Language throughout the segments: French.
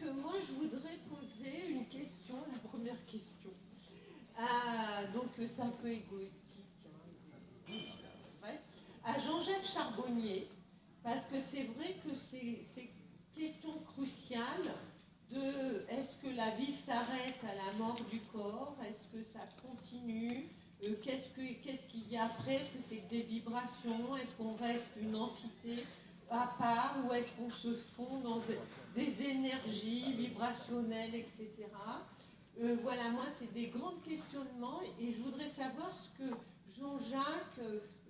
moi, je voudrais poser une question, la première question. Donc, c'est un peu égoïtique, hein, vrai, à Jean-Jacques Charbonnier, parce que c'est vrai que c'est question cruciale de est-ce que la vie s'arrête à la mort du corps, est-ce que ça continue, qu'est-ce qu'il y a après, est-ce que c'est que des vibrations, est-ce qu'on reste une entité à part ou est-ce qu'on se fond dans des énergies vibrationnelles, etc. Voilà, moi, c'est des grands questionnements et je voudrais savoir ce que Jean-Jacques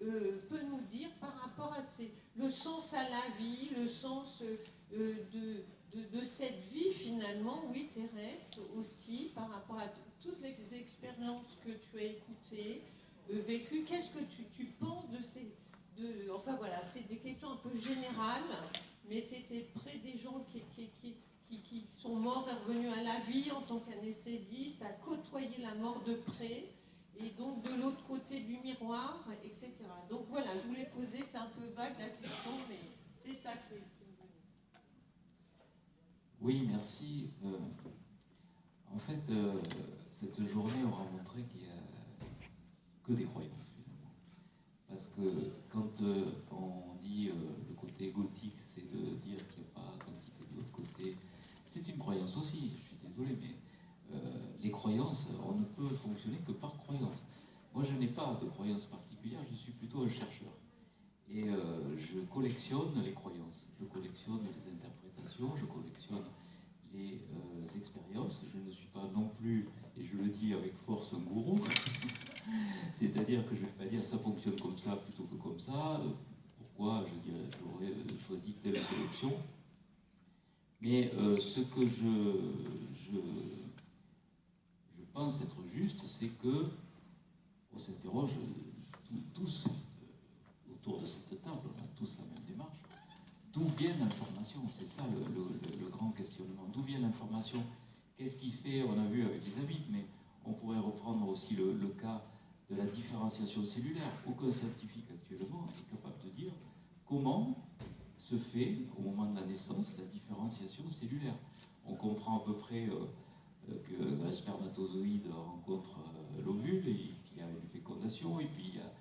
peut nous dire par rapport à le sens à la vie, le sens de cette vie finalement, oui, terrestre aussi, par rapport à toutes les expériences que tu as écoutées, vécues. Qu'est-ce que tu penses de ces... enfin voilà, c'est des questions un peu générales, mais tu étais près des gens qui sont morts et revenus à la vie en tant qu'anesthésiste, à côtoyer la mort de près, et donc de l'autre côté du miroir, etc. Donc voilà, je voulais poser, c'est un peu vague la question, mais c'est ça qui est venu. Oui, merci. En fait, cette journée aura montré qu'il n'y a que des croyances, finalement. Parce que quand on dit le côté gothique, c'est de dire qu'il n'y a pas d'entité de l'autre côté, c'est une croyance aussi, je suis désolé, mais les croyances, on ne peut fonctionner que par croyance. Moi, je n'ai pas de croyance particulière, je suis plutôt un chercheur. Et je collectionne les croyances, je collectionne les interprétations, je collectionne les expériences. Je ne suis pas non plus, et je le dis avec force, un gourou. C'est-à-dire que je ne vais pas dire ça fonctionne comme ça plutôt que comme ça. Pourquoi j'aurais choisi telle ou telle option. Mais ce que je pense être juste, c'est que on s'interroge tous autour de cette table, on a tous la même démarche. D'où vient l'information? C'est ça le grand questionnement. D'où vient l'information? Qu'est-ce qui fait? On a vu avec les habits, mais on pourrait reprendre aussi le cas de la différenciation cellulaire. Aucun scientifique actuellement est capable de dire comment se fait, au moment de la naissance, la différenciation cellulaire. On comprend à peu près qu'un spermatozoïde rencontre l'ovule, et qu'il y a une fécondation, et puis il y a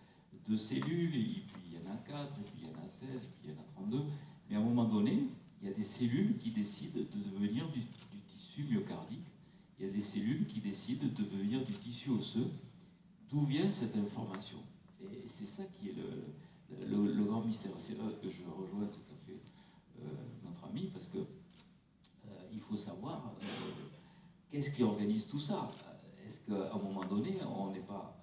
2 cellules, et puis il y en a 4, et puis il y en a 16, et puis il y en a 32. Mais à un moment donné, il y a des cellules qui décident de devenir du tissu myocardique. Il y a des cellules qui décident de devenir du tissu osseux. D'où vient cette information? Et c'est ça qui est le grand mystère. C'est là que je rejoins tout à fait notre ami, parce que il faut savoir qu'est-ce qui organise tout ça. Est-ce qu'à un moment donné, on n'est pas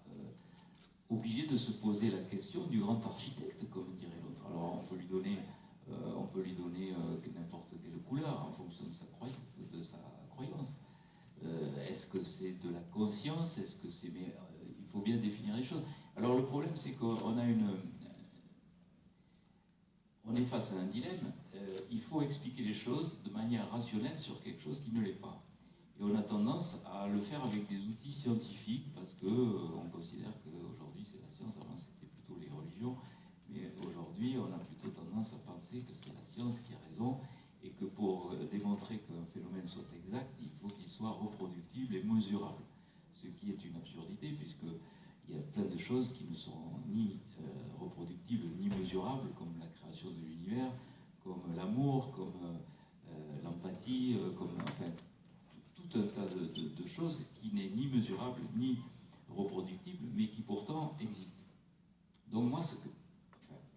obligé de se poser la question du grand architecte, comme dirait l'autre? Alors on peut lui donner n'importe quelle couleur en fonction de sa croyance. Est-ce que c'est de la conscience? Est-ce que c'est... Mais il faut bien définir les choses. Alors le problème, c'est qu'on est face à un dilemme. Il faut expliquer les choses de manière rationnelle sur quelque chose qui ne l'est pas. Et on a tendance à le faire avec des outils scientifiques, parce qu'on considère qu'aujourd'hui c'est la science. Avant c'était plutôt les religions, mais aujourd'hui on a plutôt tendance à penser que c'est la science qui a raison, et que pour démontrer qu'un phénomène soit exact, il faut qu'il soit reproductible et mesurable. Ce qui est une absurdité, puisqu'il y a plein de choses qui ne sont ni reproductibles ni mesurables, comme la création de l'univers, comme l'amour, comme l'empathie, enfin, tout un tas de choses qui n'est ni mesurable ni reproductible, mais qui pourtant existent. Donc moi,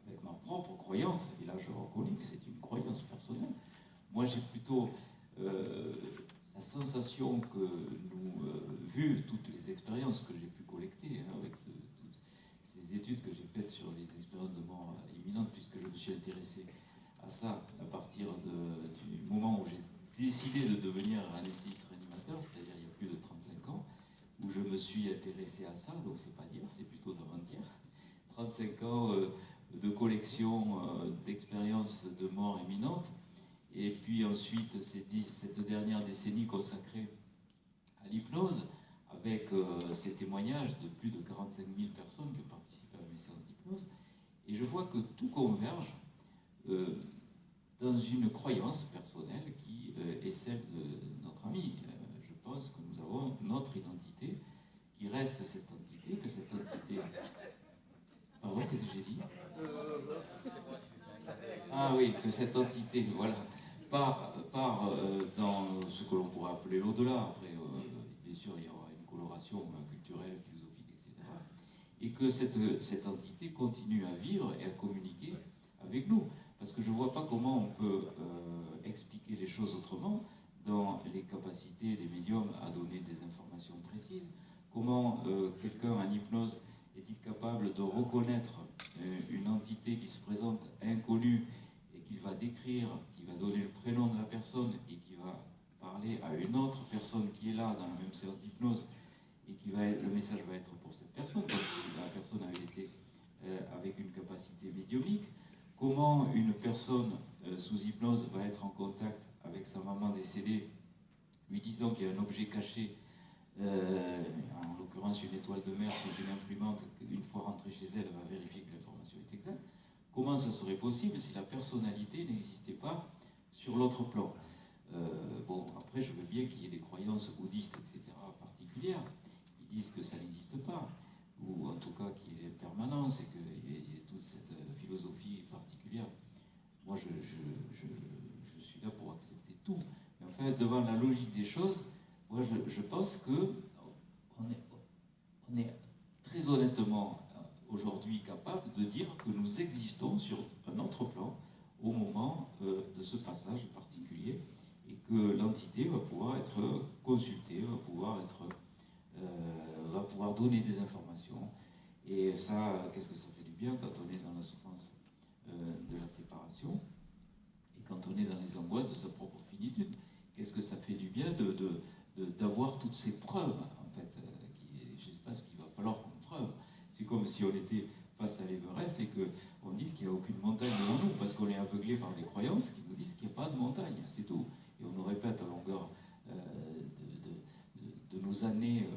avec ma propre croyance, et là je reconnais que c'est une croyance personnelle, moi j'ai plutôt la sensation que vu toutes les expériences que j'ai pu collecter, hein, avec toutes ces études que j'ai faites sur les expériences de mort imminente, puisque je me suis intéressé à ça à partir du moment où j'ai décidé de devenir anesthésiste réanimateur, c'est-à-dire il y a plus de 35 ans, où je me suis intéressé à ça, donc c'est pas d'hier, c'est plutôt d'avant-hier. 35 ans de collection d'expériences de mort imminente, et puis ensuite cette dernière décennie consacrée à l'hypnose, avec ces témoignages de plus de 45 000 personnes qui ont participé à mes séances d'hypnose, et je vois que tout converge dans une croyance personnelle qui est celle permis. Je pense que nous avons notre identité, qui reste cette entité, que cette entité... Pardon, qu'est-ce que j'ai dit? Ah oui, que cette entité, voilà, part dans ce que l'on pourrait appeler l'au-delà. Après, bien sûr, il y aura une coloration culturelle, philosophique, etc. Et que cette entité continue à vivre et à communiquer avec nous. Parce que je ne vois pas comment on peut expliquer les choses autrement dans les capacités des médiums à donner des informations précises. Comment quelqu'un en hypnose est-il capable de reconnaître une entité qui se présente inconnue et qu'il va décrire, qui va donner le prénom de la personne et qui va parler à une autre personne qui est là dans la même séance d'hypnose et le message va être pour cette personne, comme si la personne avait été avec une capacité médiumnique. Comment une personne sous hypnose va être en contact avec sa maman décédée, lui disant qu'il y a un objet caché, en l'occurrence une étoile de mer sous une imprimante, qu'une fois rentrée chez elle, va vérifier que l'information est exacte. Comment ça serait possible si la personnalité n'existait pas sur l'autre plan? Bon, après, je veux bien qu'il y ait des croyances bouddhistes, etc., particulières, qui disent que ça n'existe pas, ou en tout cas qu'il y ait une permanence et qu'il y ait toute cette philosophie particulière. Moi, je suis là pour accepter tout. Mais en fait, devant la logique des choses, moi, je pense que on est très honnêtement aujourd'hui capable de dire que nous existons sur un autre plan au moment de ce passage particulier et que l'entité va pouvoir être consultée, va pouvoir donner des informations. Et ça, qu'est-ce que ça fait du bien quand on est dans la souffrance de la séparation et quand on est dans les angoisses de sa propre finitude. Qu'est-ce que ça fait du bien d'avoir toutes ces preuves, en fait, je ne sais pas ce qu'il va falloir comme preuve. C'est comme si on était face à l'Everest et qu'on dise qu'il n'y a aucune montagne devant nous, parce qu'on est aveuglé par des croyances qui nous disent qu'il n'y a pas de montagne, c'est tout. Et on nous répète à longueur de nos années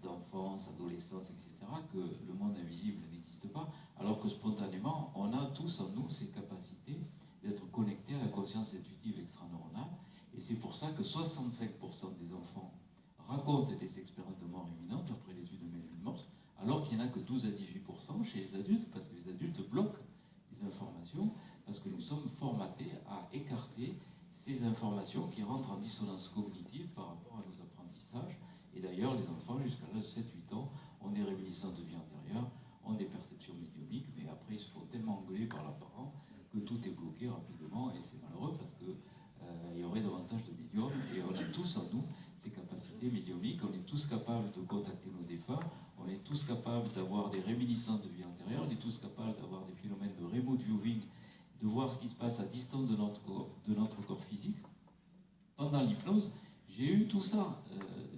d'enfance, adolescence, etc., que le monde invisible n'existe pas, alors que spontanément, on a tous en nous ces capacités d'être connectés à la conscience intuitive extraneuronale. Et c'est pour ça que 65% des enfants racontent des expériences de mort imminente après l'étude de Melville Morse, alors qu'il n'y en a que 12 à 18% chez les adultes, parce que les adultes bloquent les informations, parce que nous sommes formatés à écarter ces informations qui rentrent en dissonance cognitive par rapport à nos apprentissages. Et d'ailleurs, les enfants, jusqu'à l'âge de 7-8 ans, ont des réminiscences de vie antérieure, ont des perceptions médiumniques, mais après, ils se font tellement engueuler par leurs parents que tout est bloqué rapidement, et c'est malheureux parce que il y aurait davantage de médiums, et on a tous en nous ces capacités médiumniques, on est tous capables de contacter nos défunts, on est tous capables d'avoir des réminiscences de vie antérieure, on est tous capables d'avoir des phénomènes de remote viewing, de voir ce qui se passe à distance de notre corps physique. Pendant l'hypnose, j'ai eu tout ça.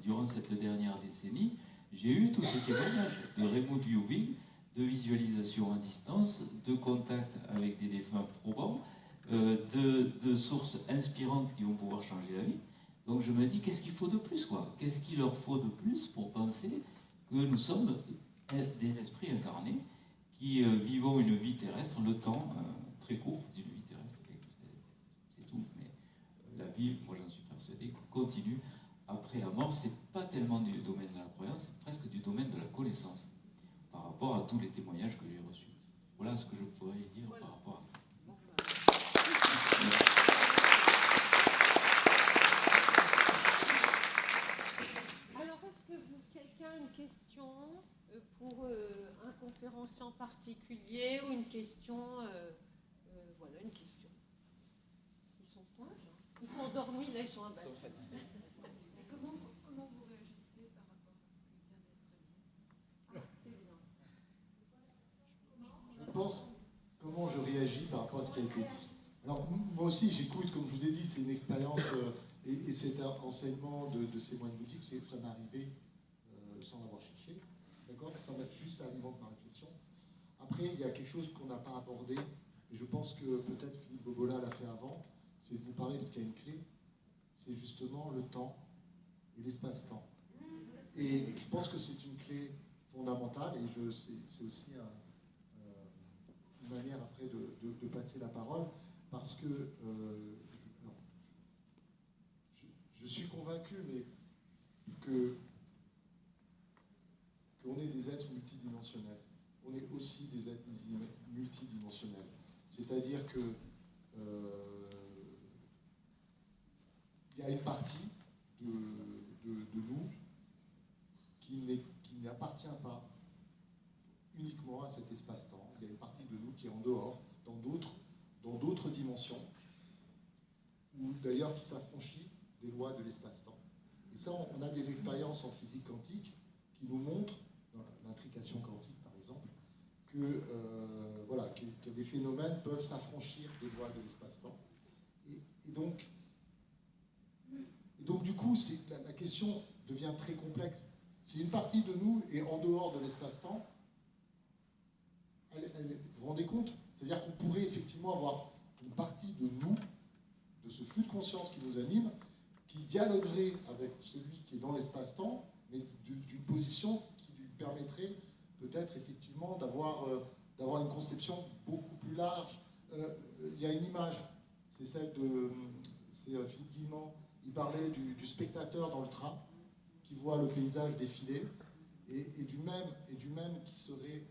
Durant cette dernière décennie, j'ai eu tous ces témoignages de remote viewing, de visualisation à distance, de contact avec des défunts probants, de sources inspirantes qui vont pouvoir changer la vie. Donc je me dis, qu'est-ce qu'il faut de plus, quoi? Qu'est-ce qu'il leur faut de plus pour penser que nous sommes des esprits incarnés qui vivons une vie terrestre, le temps très court d'une vie terrestre, c'est tout. Mais la vie, moi j'en suis persuadé, continue après la mort. C'est pas tellement du domaine de la croyance, c'est presque du domaine de la connaissance, par rapport à tous les témoignages que j'ai reçus. Voilà ce que je pourrais dire par rapport à ça. Alors, est-ce que quelqu'un a une question pour un conférencier en particulier ou une question voilà, une question. Ils sont sages, hein. Ils sont endormis, là, ils sont abattus. Comment vous réagissez par rapport à ce qui vient d'être dit? Je pense comment je réagis par rapport à ce qui a été dit. Alors, moi aussi, j'écoute, comme je vous ai dit, c'est une expérience, et cet enseignement de ces moines bouddhiques, ça m'est arrivé sans l'avoir cherché, d'accord? Ça m'a juste alimenté ma réflexion. Après, il y a quelque chose qu'on n'a pas abordé, et je pense que peut-être Philippe Bobola l'a fait avant, c'est de vous parler, parce qu'il y a une clé, c'est justement le temps et l'espace-temps. Et je pense que c'est une clé fondamentale, et c'est aussi une manière après de passer la parole, parce que suis convaincu, mais qu'on est des êtres multidimensionnels. On est aussi des êtres multidimensionnels. C'est-à-dire que il y a une partie de nous qui n'appartient pas uniquement à cet espace-temps. Il y a une partie de nous qui est en dehors, dans d'autres dimensions, ou d'ailleurs qui s'affranchit des lois de l'espace-temps. Et ça, on a des expériences en physique quantique qui nous montrent, dans l'intrication quantique par exemple, que, que des phénomènes peuvent s'affranchir des lois de l'espace-temps. Et donc, du coup, la question devient très complexe. Si une partie de nous est en dehors de l'espace-temps, vous vous rendez compte? C'est-à-dire qu'on pourrait effectivement avoir une partie de nous, de ce flux de conscience qui nous anime, qui dialoguerait avec celui qui est dans l'espace-temps, mais d'une position qui lui permettrait peut-être effectivement d'avoir une conception beaucoup plus large. Il y a une image, c'est celle de Philippe Guillemont. Il parlait du spectateur dans le train qui voit le paysage défiler et du même qui serait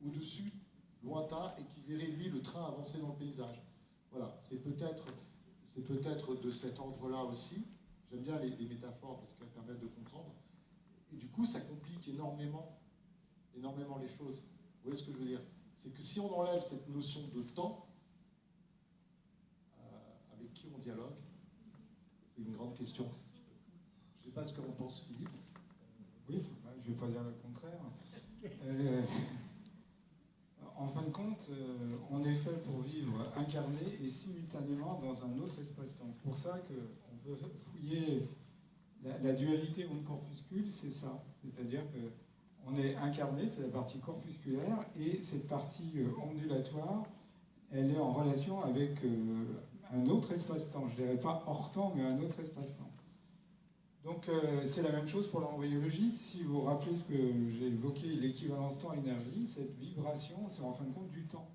au-dessus, lointain, et qui verrait lui le train avancer dans le paysage. Voilà, c'est peut-être de cet ordre-là aussi. J'aime bien les métaphores parce qu'elles permettent de comprendre. Et du coup, ça complique énormément les choses. Vous voyez ce que je veux dire? C'est que si on enlève cette notion de temps, avec qui on dialogue, c'est une grande question. Je ne sais pas ce qu'en pense Philippe. Oui, je ne vais pas dire le contraire. En fin de compte, on est fait pour vivre incarné et simultanément dans un autre espace-temps. C'est pour ça qu'on peut fouiller la dualité onde-corpuscule, c'est ça. C'est-à-dire qu'on est incarné, c'est la partie corpusculaire, et cette partie ondulatoire, elle est en relation avec un autre espace-temps. Je ne dirais pas hors temps, mais un autre espace-temps. Donc c'est la même chose pour l'embryologie. Si vous vous rappelez ce que j'ai évoqué, l'équivalence temps-énergie, cette vibration, c'est en fin de compte du temps.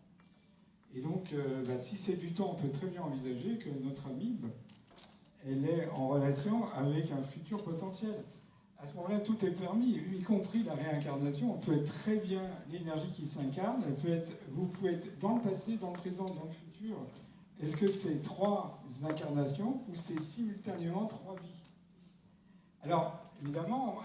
Et donc, si c'est du temps, on peut très bien envisager que notre amibe, elle est en relation avec un futur potentiel. À ce moment-là, tout est permis, y compris la réincarnation. On peut être très bien l'énergie qui s'incarne. Vous pouvez être dans le passé, dans le présent, dans le futur. Est-ce que c'est 3 incarnations ou c'est simultanément 3 vies? Alors, évidemment,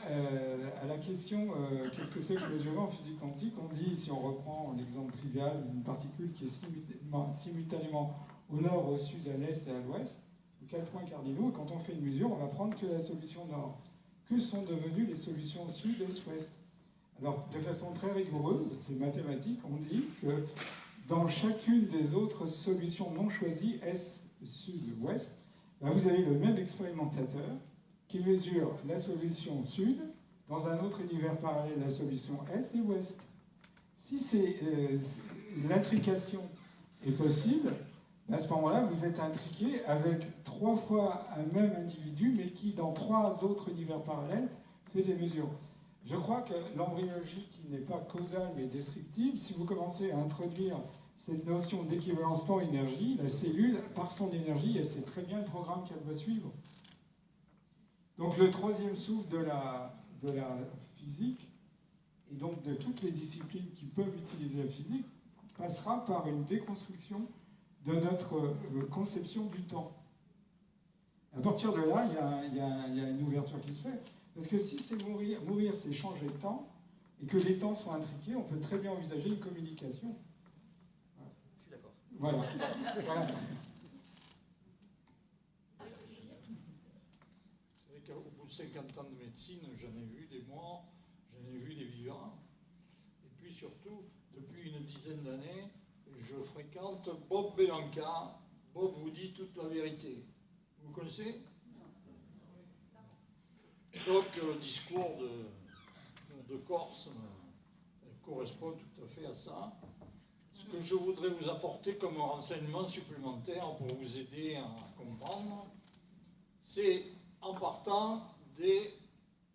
à la question qu'est-ce que c'est que mesurer en physique quantique, on dit, si on reprend l'exemple trivial d'une particule qui est simultanément au nord, au sud, à l'est et à l'ouest, 4 points cardinaux, et quand on fait une mesure, on va prendre que la solution nord. Que sont devenues les solutions sud, est, ouest? Alors, de façon très rigoureuse, c'est mathématique, on dit que dans chacune des autres solutions non choisies, est, sud, ouest, vous avez le même expérimentateur qui mesure la solution sud, dans un autre univers parallèle, la solution est et ouest. Si l'intrication est possible, à ce moment-là, vous êtes intriqué avec 3 fois un même individu, mais qui, dans 3 autres univers parallèles, fait des mesures. Je crois que l'embryologie, qui n'est pas causale mais descriptive, si vous commencez à introduire cette notion d'équivalence temps-énergie, la cellule, par son énergie, elle sait très bien le programme qu'elle doit suivre. Donc le 3e souffle de la physique, et donc de toutes les disciplines qui peuvent utiliser la physique, passera par une déconstruction de notre conception du temps. À partir de là, il y a une ouverture qui se fait. Parce que si c'est mourir, c'est changer de temps, et que les temps sont intriqués, on peut très bien envisager une communication. Je suis d'accord. Voilà. Voilà. Au bout de 50 ans de médecine, j'en ai vu des morts, j'en ai vu des vivants. Et puis surtout, depuis une dizaine d'années, je fréquente Bob Belanca. Bob vous dit toute la vérité. Vous connaissez? Donc le discours de Corse correspond tout à fait à ça. Ce que je voudrais vous apporter comme renseignement supplémentaire pour vous aider à comprendre, c'est en partant des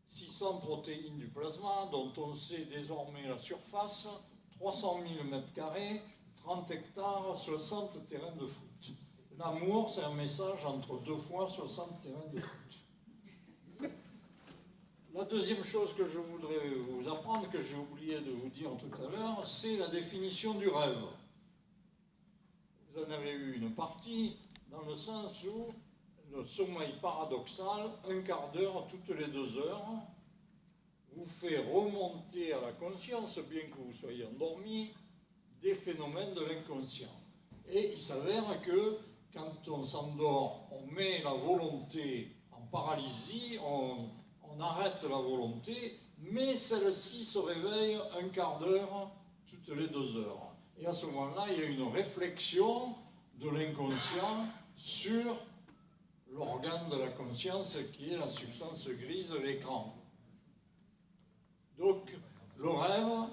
600 protéines du plasma, dont on sait désormais la surface, 300 000 m², 30 hectares, 60 terrains de foot. L'amour, c'est un message entre 2 fois 60 terrains de foot. La deuxième chose que je voudrais vous apprendre, que j'ai oublié de vous dire tout à l'heure, c'est la définition du rêve. Vous en avez eu une partie, dans le sens où le sommeil paradoxal, un quart d'heure toutes les 2 heures, vous fait remonter à la conscience, bien que vous soyez endormi, des phénomènes de l'inconscient. Et il s'avère que quand on s'endort, on met la volonté en paralysie, on arrête la volonté, mais celle-ci se réveille un quart d'heure toutes les 2 heures. Et à ce moment-là, il y a une réflexion de l'inconscient sur l'organe de la conscience qui est la substance grise, l'écran. Donc, le rêve,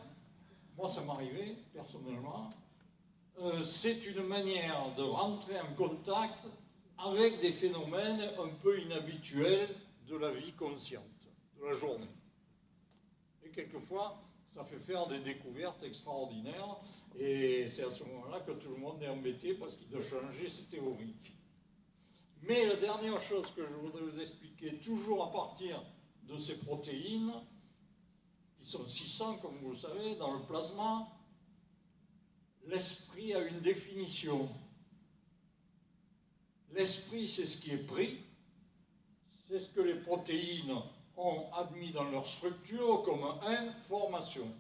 moi ça m'arrivait personnellement, c'est une manière de rentrer en contact avec des phénomènes un peu inhabituels de la vie consciente, de la journée. Et quelquefois, ça fait faire des découvertes extraordinaires, et c'est à ce moment-là que tout le monde est embêté parce qu'il doit changer ses théories. Mais la dernière chose que je voudrais vous expliquer, toujours à partir de ces protéines, qui sont 600, comme vous le savez, dans le plasma, l'esprit a une définition. L'esprit, c'est ce qui est pris, c'est ce que les protéines ont admis dans leur structure comme information.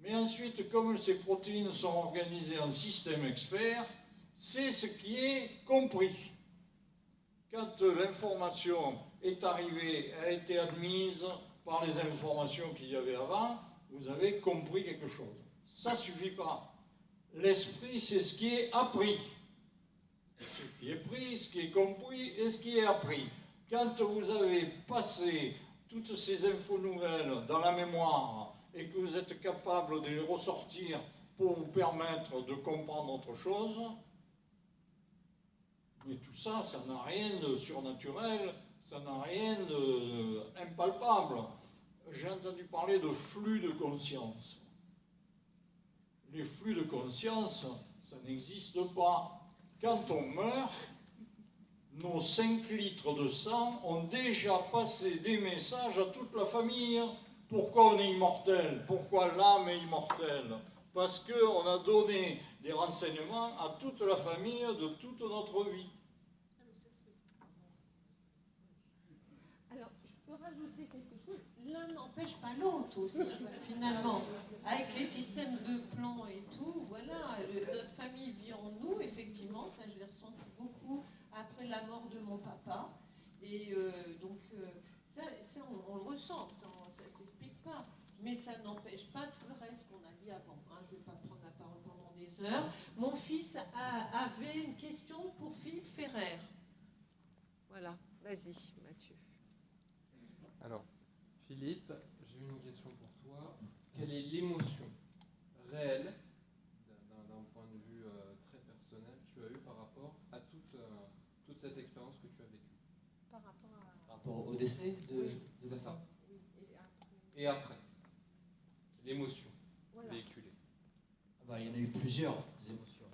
Mais ensuite, comme ces protéines sont organisées en système expert, c'est ce qui est compris. Quand l'information est arrivée, a été admise par les informations qu'il y avait avant, vous avez compris quelque chose. Ça ne suffit pas. L'esprit, c'est ce qui est appris. Ce qui est pris, ce qui est compris et ce qui est appris. Quand vous avez passé toutes ces infos nouvelles dans la mémoire et que vous êtes capable de les ressortir pour vous permettre de comprendre autre chose, mais tout ça, ça n'a rien de surnaturel, ça n'a rien d'impalpable. J'ai entendu parler de flux de conscience. Les flux de conscience, ça n'existe pas. Quand on meurt, nos 5 litres de sang ont déjà passé des messages à toute la famille. Pourquoi on est immortel? Pourquoi l'âme est immortelle? Parce qu'on a donné des renseignements à toute la famille de toute notre vie. Alors, je peux rajouter quelque chose. L'un n'empêche pas l'autre aussi, finalement. Avec les systèmes de plans et tout, voilà, notre famille vit en nous, effectivement, ça je l'ai ressenti beaucoup après la mort de mon papa. Et donc, ça on le ressent, ça ne s'explique pas. Mais ça n'empêche pas tout le reste qu'on a dit avant. Hein. Je ne vais pas prendre la parole pendant des heures. Mon fils avait une question pour Philippe Ferrer. Voilà, vas-y, Mathieu. Alors, Philippe, j'ai une question pour toi. Quelle est l'émotion réelle, d'un point de vue très personnel, tu as eu par rapport à toute cette expérience que tu as vécue? Par rapport au décès de C'est ça. Oui, Et après, l'émotion voilà. véhiculée. Ah bah, il y en a eu plusieurs émotions.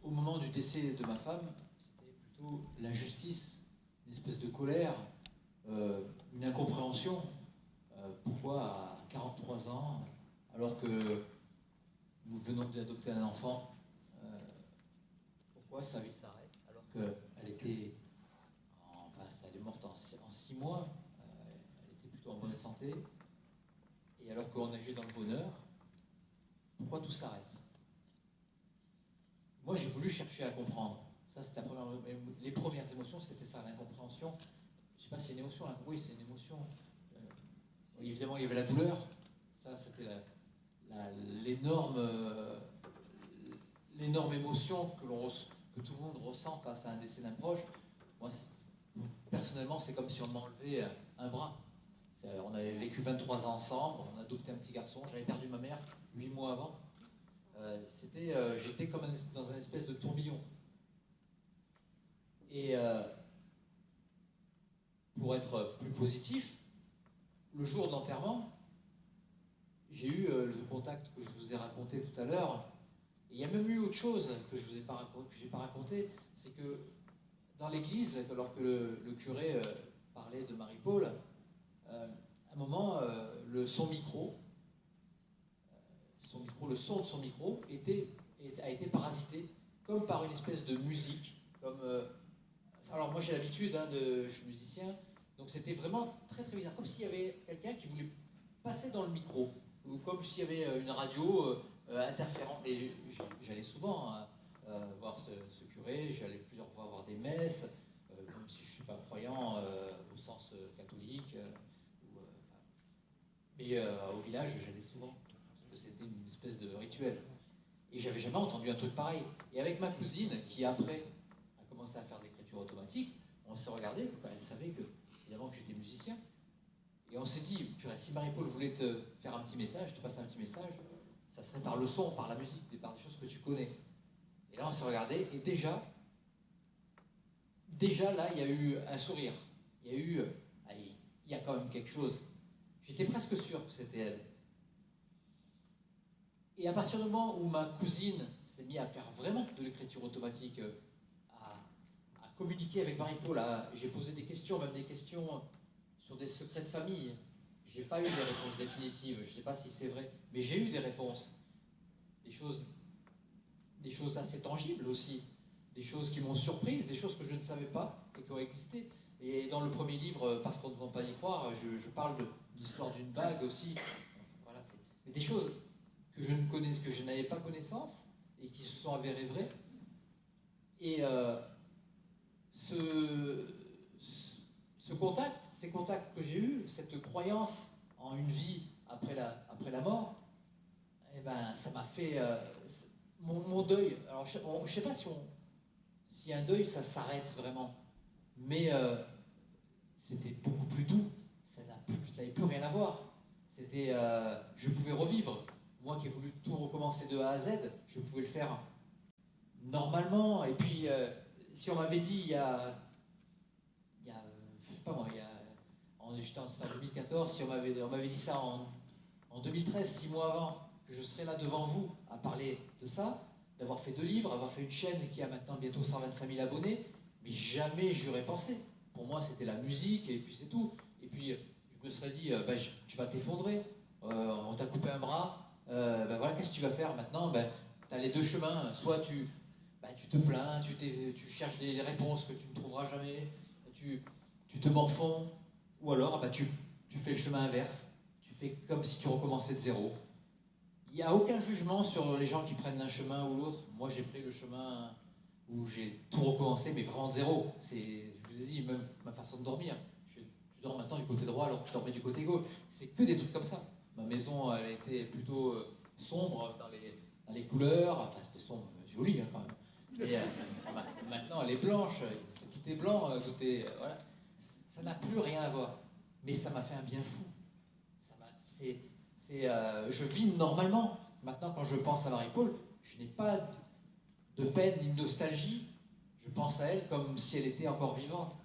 Au moment du décès de ma femme, c'était plutôt l'injustice, une espèce de colère, une incompréhension. Pourquoi à 43 ans, alors que nous venons d'adopter un enfant, pourquoi sa vie s'arrête alors qu'elle était, elle est morte en 6 mois, elle était plutôt en bonne santé, et alors qu'on nageait dans le bonheur, pourquoi tout s'arrête? Moi, j'ai voulu chercher à comprendre. Ça, c'était les premières émotions, c'était ça, l'incompréhension. Je ne sais pas si c'est une émotion, hein. Oui, c'est une émotion. Évidemment, il y avait la douleur. Ça, c'était l'énorme émotion que tout le monde ressent face à un décès d'un proche. Moi, personnellement, c'est comme si on m'enlevait un bras. On avait vécu 23 ans ensemble, on a adopté un petit garçon. J'avais perdu ma mère 8 mois avant. J'étais comme dans un espèce de tourbillon. Et pour être plus positif, le jour de l'enterrement, j'ai eu le contact que je vous ai raconté tout à l'heure, Et il y a même eu autre chose que je n'ai pas raconté, c'est que dans l'église, alors que le curé parlait de Marie-Paul, à un moment, le son de son micro a été parasité, comme par une espèce de musique. Alors moi j'ai l'habitude, je suis musicien, donc c'était vraiment très très bizarre, comme s'il y avait quelqu'un qui voulait passer dans le micro, ou comme s'il y avait une radio interférente. Et j'allais souvent voir ce curé, j'allais plusieurs fois voir des messes, même si je ne suis pas croyant au sens catholique. Mais au village, j'allais souvent, parce que c'était une espèce de rituel. Et j'avais jamais entendu un truc pareil. Et avec ma cousine, qui après a commencé à faire de l'écriture automatique, on s'est regardé, elle savait évidemment que j'étais musicien. Et on s'est dit, purée, si Marie-Paul voulait te faire un petit message, te passer un petit message, ça serait par le son, par la musique, par des choses que tu connais. Et là, on s'est regardé, et déjà là, il y a eu un sourire. Il y a quand même quelque chose. J'étais presque sûr que c'était elle. Et à partir du moment où ma cousine s'est mise à faire vraiment de l'écriture automatique, à communiquer avec Marie-Paul, j'ai posé des questions, même des questions sur des secrets de famille. Je n'ai pas eu des réponses définitives, je ne sais pas si c'est vrai, mais j'ai eu des réponses. Des choses assez tangibles aussi, des choses qui m'ont surprise, des choses que je ne savais pas et qui ont existé. Et dans le premier livre, Parce qu'on ne va pas y croire, je parle de l'histoire d'une bague aussi. Voilà, mais des choses que je n'avais pas connaissance et qui se sont avérées vraies. Et ces contacts que j'ai eus, cette croyance en une vie après la mort, eh ben, ça m'a fait mon deuil. Alors, je ne sais pas si un deuil, ça s'arrête vraiment, mais c'était beaucoup plus doux. Ça n'avait plus rien à voir. Je pouvais revivre. Moi qui ai voulu tout recommencer de A à Z, je pouvais le faire normalement. Et puis, si on m'avait dit je sais pas moi, j'étais en 2014, si on m'avait dit ça en 2013, 6 mois avant, que je serais là devant vous à parler de ça, d'avoir fait 2 livres, avoir fait une chaîne qui a maintenant bientôt 125 000 abonnés, mais jamais j'y aurais pensé. Pour moi, c'était la musique et puis c'est tout. Et puis, je me serais dit, tu vas t'effondrer, on t'a coupé un bras, voilà, qu'est-ce que tu vas faire maintenant? Tu as les 2 chemins, soit tu te plains, tu cherches des réponses que tu ne trouveras jamais, tu te morfonds, ou alors tu fais le chemin inverse, tu fais comme si tu recommençais de zéro. Il n'y a aucun jugement sur les gens qui prennent l'un chemin ou l'autre. Moi, j'ai pris le chemin où j'ai tout recommencé, mais vraiment de zéro. Je vous ai dit, même ma façon de dormir. Je dors maintenant du côté droit alors que je dormais du côté gauche. C'est que des trucs comme ça. Ma maison, elle était plutôt sombre dans les couleurs. Enfin, c'était sombre, joli quand même. Et maintenant, elle est blanche. Tout est blanc, voilà. Ça n'a plus rien à voir. Mais ça m'a fait un bien fou. Je vis normalement. Maintenant, quand je pense à Marie-Paul, je n'ai pas de peine ni de nostalgie. Je pense à elle comme si elle était encore vivante.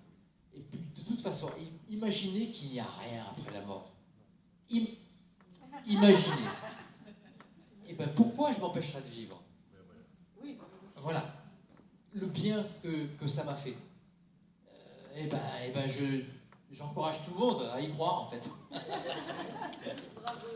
Et puis, de toute façon, imaginez qu'il n'y a rien après la mort. Imaginez. Et pourquoi je m'empêcherais de vivre? Oui. Voilà. Le bien que ça m'a fait. J'encourage tout le monde à y croire, en fait. Bravo.